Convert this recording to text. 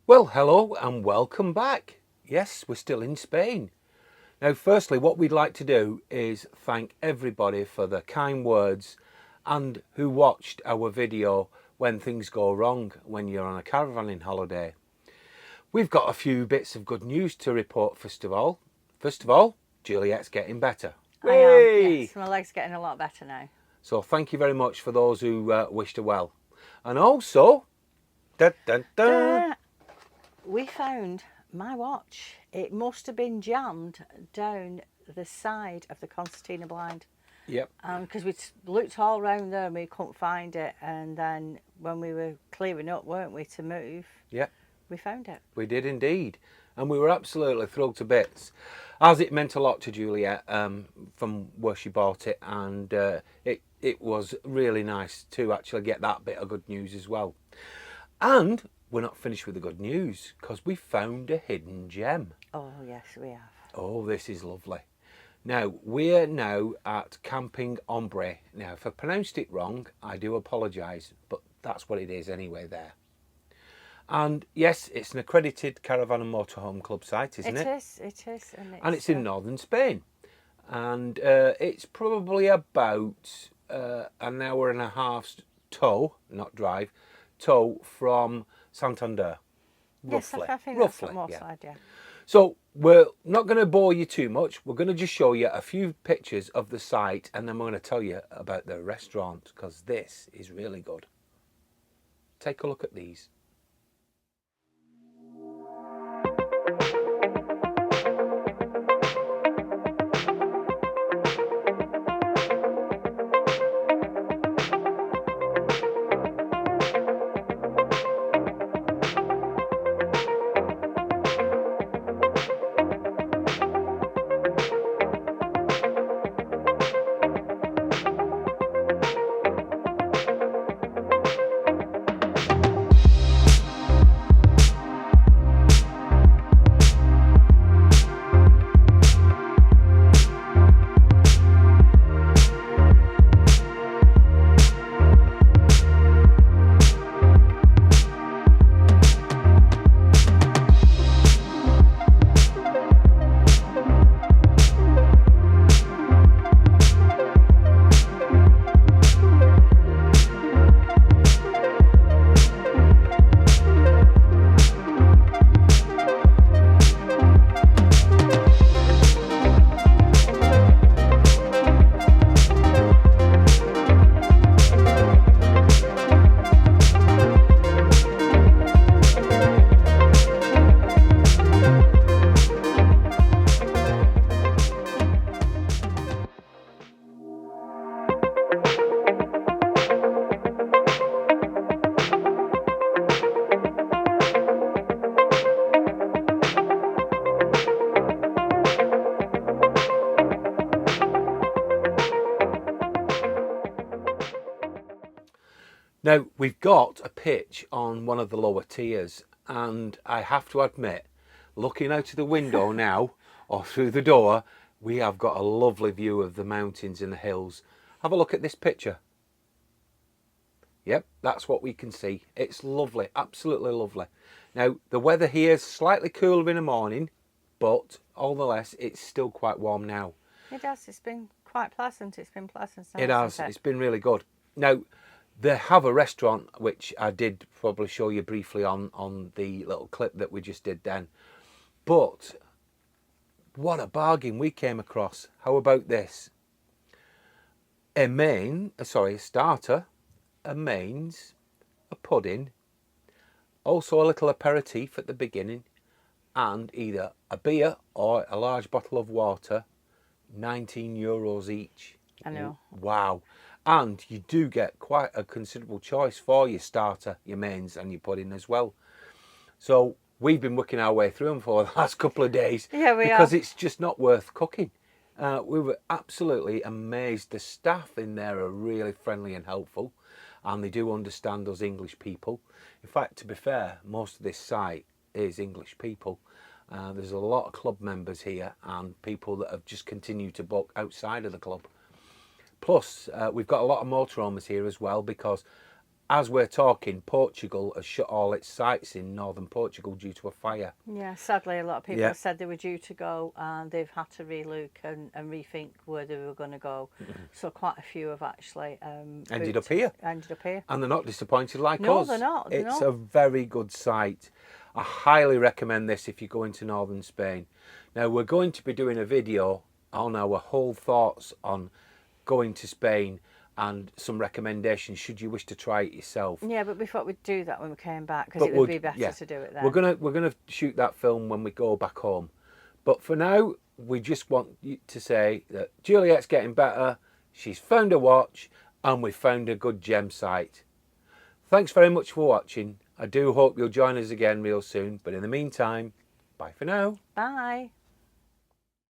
Well, hello and welcome back. Yes, we're still in Spain. Now, firstly, what we'd like to do is thank everybody for the kind words and who watched our video when things go wrong when you're on a caravanning holiday. We've got a few bits of good news to report first of all. Juliet's getting better. I am, yes. My leg's getting a lot better now. So thank you very much for those who wished her well. And also, we found my watch. It must have been jammed down the side of the concertina blind. Yep. Because we looked all round there and we couldn't find it. And then when we were clearing up, weren't we, to move? Yep. We found it. We did indeed. And we were absolutely thrilled to bits. As it meant a lot to Juliet from where she bought it. And it was really nice to actually get that bit of good news as well. And we're not finished with the good news because we found a hidden gem. Oh, yes, we have. Oh, this is lovely. Now, we're now at Caravanning Oyambre. Now, if I pronounced it wrong, I do apologise, but that's what it is anyway there. And yes, it's an accredited Caravan and Motorhome Club site, isn't it? It is. And it's in northern Spain. And it's probably about an hour and a half's tow, not drive, tow from Santander, roughly. Yes, I think roughly, that's more side, yeah. So we're not going to bore you too much. We're going to just show you a few pictures of the site and then we're going to tell you about the restaurant because this is really good. Take a look at these. Now, we've got a pitch on one of the lower tiers, and I have to admit, looking out of the window now, or through the door, we have got a lovely view of the mountains and the hills. Have a look at this picture. Yep, that's what we can see. It's lovely, absolutely lovely. Now, the weather here is slightly cooler in the morning, but all the less, it's still quite warm now. It has, it's been quite pleasant. It's been pleasant. It has, it's been really good. Now, they have a restaurant, which I did probably show you briefly on the little clip that we just did then. But what a bargain we came across. How about this? A starter, a mains, a pudding, also a little aperitif at the beginning, and either a beer or a large bottle of water, €19 each. I know. Wow. And you do get quite a considerable choice for your starter, your mains and your pudding as well. So we've been working our way through them for the last couple of days. Yeah, because it's just not worth cooking. We were absolutely amazed. The staff in there are really friendly and helpful, and they do understand us English people. In fact, to be fair, most of this site is English people. There's a lot of club members here and people that have just continued to book outside of the club. Plus, we've got a lot of motor owners here as well, because as we're talking, Portugal has shut all its sites in northern Portugal due to a fire. Yeah, sadly, a lot of people Yeah. have said they were due to go and they've had to relook and rethink where they were going to go. So quite a few have actually Ended up here. Ended up here. And they're not disappointed like No, us. they're not, they're It's not. a very good site. I highly recommend this if you go into northern Spain. Now, we're going to be doing a video on our whole thoughts on going to Spain and some recommendations should you wish to try it yourself. Yeah, but we thought we'd do that when we came back because But it would be better yeah, to do it then. We're gonna shoot that film when we go back home. But for now, we just want you to say that Juliet's getting better. She's found a watch, and we found a good gem site. Thanks very much for watching. I do hope you'll join us again real soon. But in the meantime, bye for now. Bye.